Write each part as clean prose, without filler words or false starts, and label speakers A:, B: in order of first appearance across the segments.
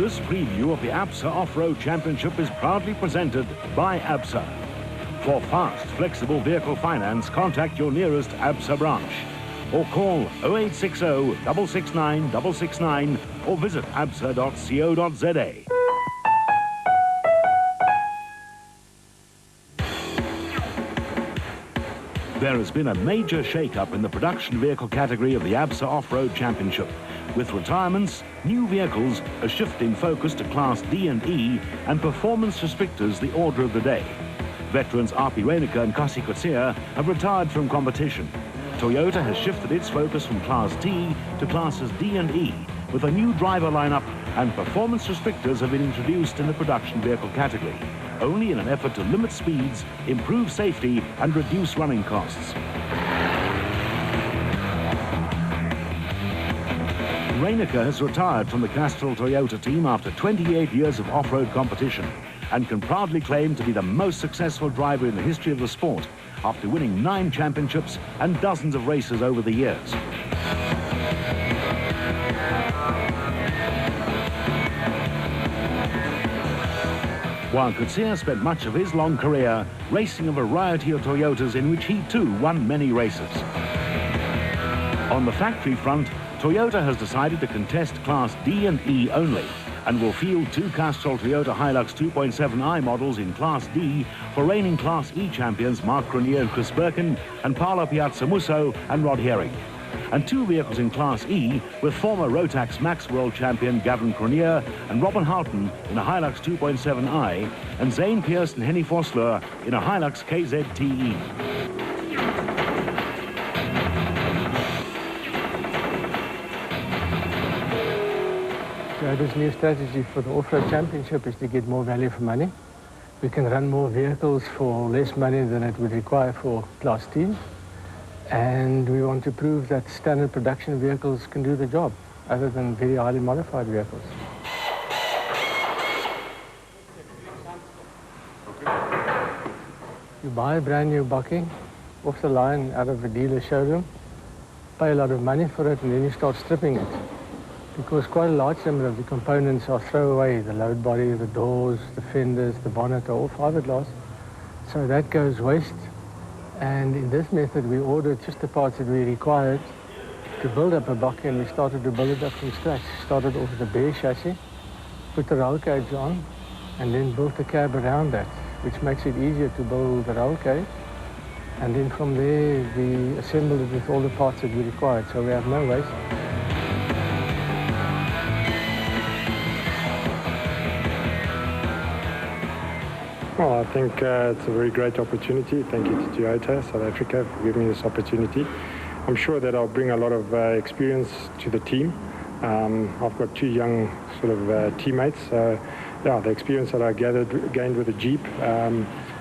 A: This preview of the ABSA Off-Road Championship is proudly presented by ABSA. For fast, flexible vehicle finance, contact your nearest ABSA branch or call 0860 669 669 or visit absa.co.za. There has been a major shake-up in the production vehicle category of the ABSA Off-Road Championship. With retirements, new vehicles, a shift in focus to Class D and E, and performance restrictors the order of the day. Veterans Arpi Reinecker and Kasi Coetzee have retired from competition. Toyota has shifted its focus from Class T to Classes D and E, with a new driver lineup, and performance restrictors have been introduced in the production vehicle category, only in an effort to limit speeds, improve safety, and reduce running costs. Reinecker has retired from the Castrol Toyota team after 28 years of off-road competition and can proudly claim to be the most successful driver in the history of the sport after winning 9 championships and dozens of races over the years. While Coetzee spent much of his long career racing a variety of Toyotas in which he too won many races. On the factory front, Toyota has decided to contest Class D and E only and will field 2 Castrol Toyota Hilux 2.7i models in Class D for reigning Class E champions Mark Grenier and Chris Birkin and Paolo Piazzamusso and Rod Herring, and 2 vehicles in Class E with former Rotax Max World Champion Gavin Grenier and Robin Houghton in a Hilux 2.7i and Zane Pierce and Henny Vosloo in a Hilux KZTE.
B: Toyota's new strategy for the off-road championship is to get more value for money. We can run more vehicles for less money than it would require for Class T. And we want to prove that standard production vehicles can do the job, other than very highly modified vehicles. You buy a brand new bakkie off the line out of a dealer showroom, pay a lot of money for it, and then you start stripping it. Because quite a large number of the components are throwaway, the load body, the doors, the fenders, the bonnet are all fiberglass. So that goes waste. And in this method, we ordered just the parts that we required to build up a bakkie, and we started to build it up from scratch. Started off with a bare chassis, put the roll cage on, and then built the cab around that, which makes it easier to build the roll cage. And then from there, we assembled it with all the parts that we required, so we have no waste.
C: Well, I think it's a very great opportunity. Thank you to Toyota South Africa for giving me this opportunity. I'm sure that I'll bring a lot of experience to the team. I've got 2 young sort of teammates. Yeah, the experience that I gained with the Jeep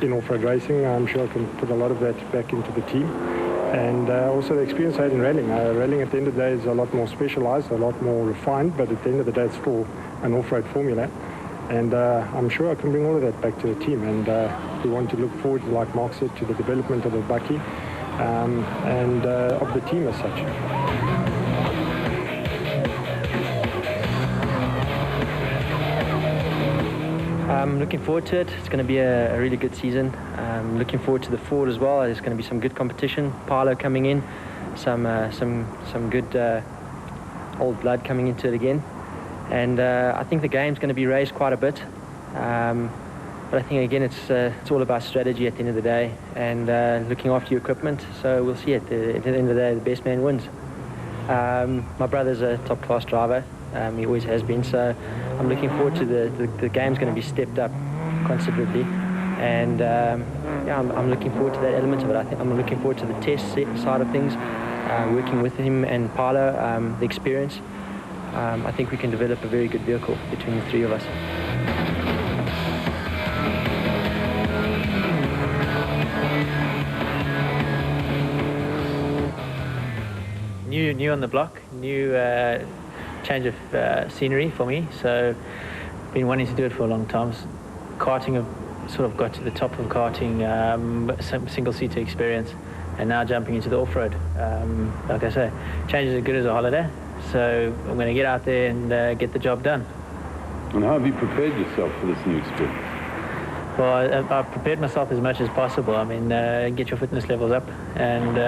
C: in off-road racing, I'm sure I can put a lot of that back into the team. And also the experience I had in rallying. Rallying at the end of the day is a lot more specialized, a lot more refined, but at the end of the day it's still an off-road formula. And I'm sure I can bring all of that back to the team. And we want to look forward, like Mark said, to the development of the bakkie and of the team as such.
D: I'm looking forward to it. It's going to be a really good season. I'm looking forward to the Ford as well. There's going to be some good competition. Paolo coming in, some good old blood coming into it again. And I think the game's going to be raised quite a bit. But I think, again, it's all about strategy at the end of the day and looking after your equipment. So we'll see at the end of the day, the best man wins. My brother's a top-class driver. He always has been. So I'm looking forward to the game's going to be stepped up considerably. And yeah, I'm looking forward to that element of it. I think I'm looking forward to the test side of things, working with him and Paolo, the experience. I think we can develop a very good vehicle between the 3 of us.
E: New on the block, new change of scenery for me. So, been wanting to do it for a long time. Karting, I've sort of got to the top of karting, some single-seater experience, and now jumping into the off-road. Like I say, change is as good as a holiday. So I'm going to get out there and get the job done.
F: And how have you prepared yourself for this new experience?
E: Well, I've prepared myself as much as possible. I mean, get your fitness levels up, and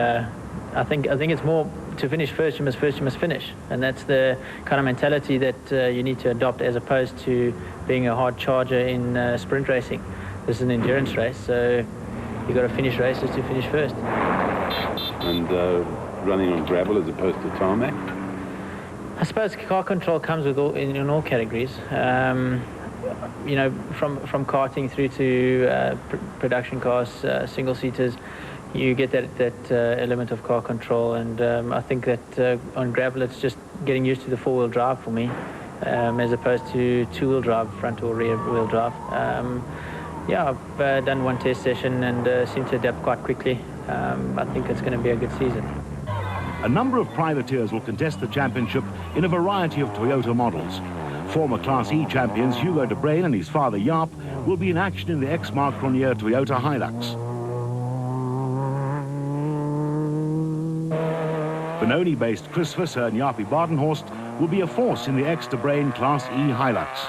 E: I think it's more to finish first. You must finish, and that's the kind of mentality that you need to adopt, as opposed to being a hard charger in sprint racing. This is an endurance race, so you've got to finish races to finish first.
F: And running on gravel as opposed to tarmac?
E: I suppose car control comes with in all categories. You know, from karting through to production cars, single-seaters, you get that element of car control, and I think that on gravel it's just getting used to the four-wheel drive for me, as opposed to two-wheel drive, front or rear-wheel drive. Yeah, I've done one test session and seem to adapt quite quickly. I think it's going to be a good season.
A: A number of privateers will contest the championship in a variety of Toyota models. Former Class E champions Hugo de Bruyn and his father Jaap will be in action in the ex-Marc Cronier Toyota Hilux. Benoni-based Chris Visser and Jaapie Badenhorst will be a force in the ex-de Bruyn Class E Hilux.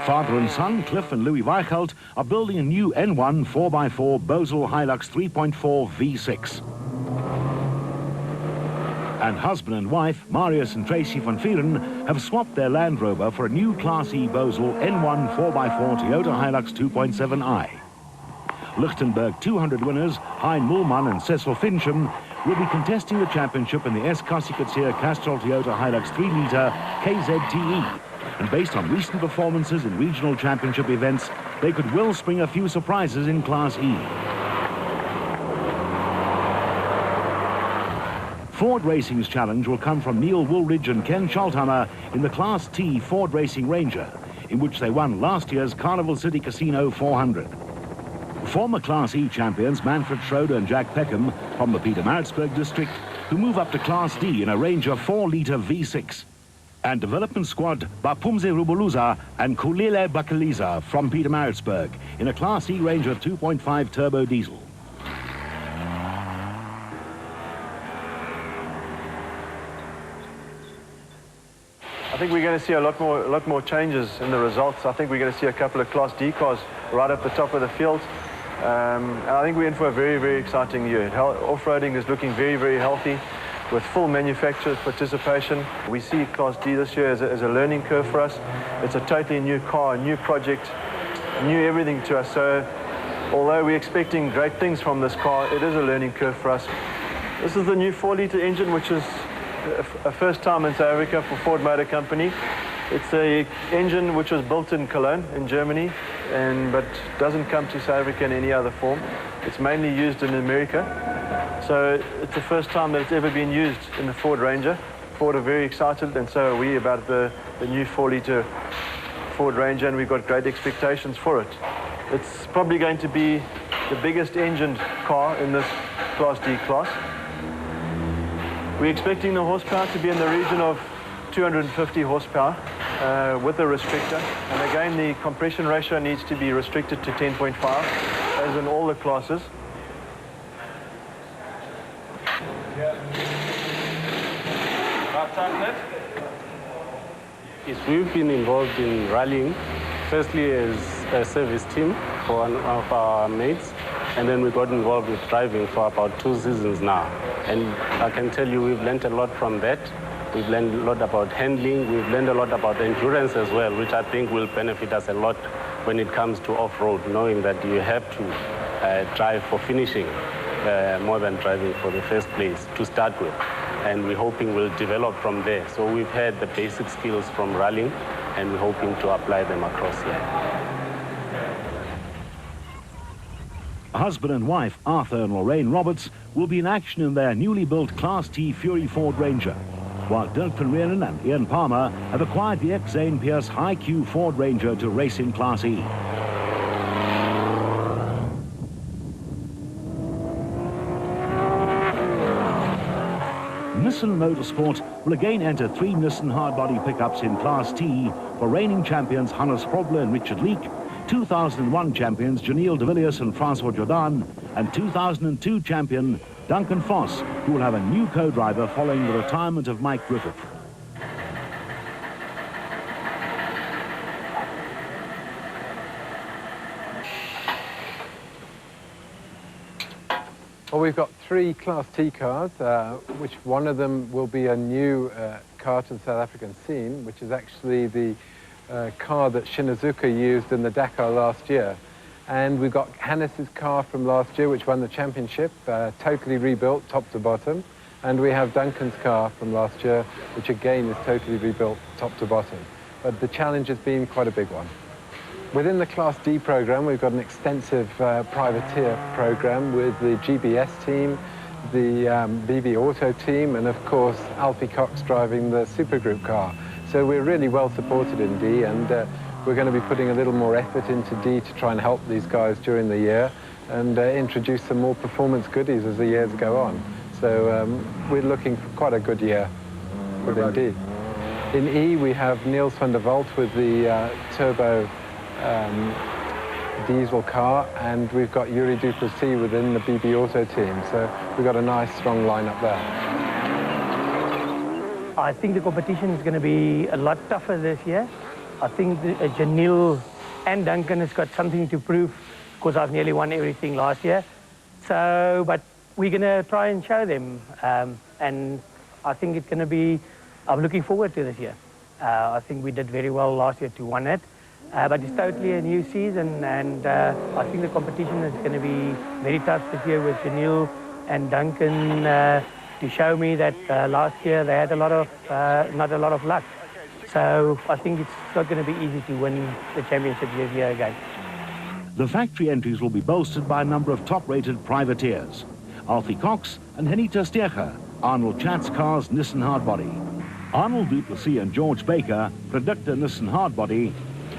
A: Father and son, Cliff and Louis Weichelt, are building a new N1 4x4 Bosel Hilux 3.4 V6. And husband and wife, Marius and Tracy van Vieren, have swapped their Land Rover for a new Class E Bosel N1 4x4 Toyota Hilux 2.7i. Lichtenberg 200 winners, Hein Mulman and Cecil Fincham, will be contesting the championship in the S-Classic Castrol Toyota Hilux 3-litre KZTE. And based on recent performances in regional championship events, they could well spring a few surprises in Class E. Ford Racing's challenge will come from Neil Woolridge and Ken Schalthammer in the Class T Ford Racing Ranger, in which they won last year's Carnival City Casino 400. Former Class E champions Manfred Schroeder and Jack Peckham from the Pietermaritzburg district, who move up to Class D in a Ranger 4-litre V6. And development squad Bapumze Rubuluza and Kulile Bakaliza from Pietermaritzburg in a Class E Ranger 2.5 turbo diesel.
G: I think we're going to see a lot more changes in the results. I think we're going to see a couple of Class D cars right up the top of the field. And I think we're in for a very, very exciting year. Off-roading is looking very, very healthy with full manufacturer's participation. We see Class D this year as a learning curve for us. It's a totally new car, a new project, new everything to us. So although we're expecting great things from this car, it is a learning curve for us. This is the new 4-litre engine, which is a first time in South Africa for Ford Motor Company. It's an engine which was built in Cologne in Germany, but doesn't come to South Africa in any other form. It's mainly used in America. So it's the first time that it's ever been used in the Ford Ranger. Ford are very excited, and so are we about the new 4-litre Ford Ranger, and we've got great expectations for it. It's probably going to be the biggest engined car in this Class D class. We're expecting the horsepower to be in the region of 250 horsepower with a restrictor. And again, the compression ratio needs to be restricted to 10.5, as in all the classes.
H: Yes, we've been involved in rallying, firstly as a service team for one of our mates, and then we got involved with driving for about 2 seasons now. And I can tell you we've learned a lot from that. We've learned a lot about handling, we've learned a lot about endurance as well, which I think will benefit us a lot when it comes to off-road, knowing that you have to drive for finishing more than driving for the first place to start with. And we're hoping we'll develop from there. So we've had the basic skills from rallying, and we're hoping to apply them across here.
A: Husband and wife Arthur and Lorraine Roberts will be in action in their newly built Class T Fury Ford Ranger, while Dirk van Renen and Ian Palmer have acquired the ex-Zane Pierce High-Q Ford Ranger to race in Class E. Nissan Motorsport will again enter 3 Nissan hardbody pickups in Class T for reigning champions Hannes Probler and Richard Leek, 2001 champions Janelle de Villiers and Francois Jordan, and 2002 champion Duncan Foss, who will have a new co-driver following the retirement of Mike Griffith.
I: Well, we've got 3 Class T cars, which one of them will be a new car to the South African scene, which is actually the car that Shinazuka used in the Dakar last year. And we've got Hannes's car from last year, which won the championship, totally rebuilt top to bottom. And we have Duncan's car from last year, which again is totally rebuilt top to bottom. But the challenge has been quite a big one. Within the Class D program, we've got an extensive privateer program with the GBS team, the BB Auto team, and of course Alfie Cox driving the Supergroup car. So we're really well supported in D, and we're going to be putting a little more effort into D to try and help these guys during the year and introduce some more performance goodies as the years go on. So we're looking for quite a good year within D. In E, we have Niels van der Walt with the turbo diesel car, and we've got Yuri Duplessis within the BB Auto team, so we've got a nice strong lineup there.
B: I think the competition is going to be a lot tougher this year. I think Janil and Duncan has got something to prove, because I've nearly won everything last year. So, but we're going to try and show them, and I think it's going to be, I'm looking forward to this year. I think we did very well last year to win it. But it's totally a new season, and I think the competition is going to be very tough this year with Janil and Duncan to show me that last year they had a lot of, not a lot of luck. So I think it's not going to be easy to win the championship this year again.
A: The factory entries will be bolstered by a number of top-rated privateers. Alfie Cox and Henny Tersteger, Arnold Chat's cars, Nissan Hardbody. Arnold Duplessis and George Baker, Predictor Nissan Hardbody,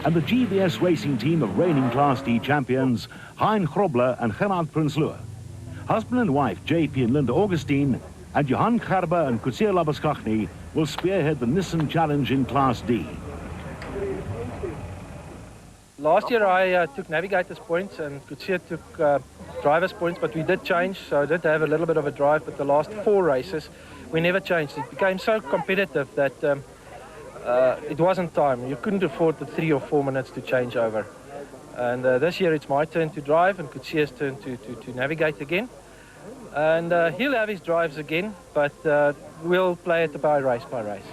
A: and the GBS racing team of reigning Class D champions, Hein Grobler and Gerard Prinsloo. Husband and wife, JP and Linda Augustine, and Johan Gerber and Coetzee Labuschagne will spearhead the Nissan Challenge in Class D.
J: Last year I took navigator's points and Coetzee took driver's points, but we did change, so I did have a little bit of a drive, but the last 4 races we never changed. It became so competitive that it wasn't time. You couldn't afford the 3 or 4 minutes to change over. And this year it's my turn to drive and Coetzee's turn to navigate again. And he'll have his drives again, but we'll play it by race by race.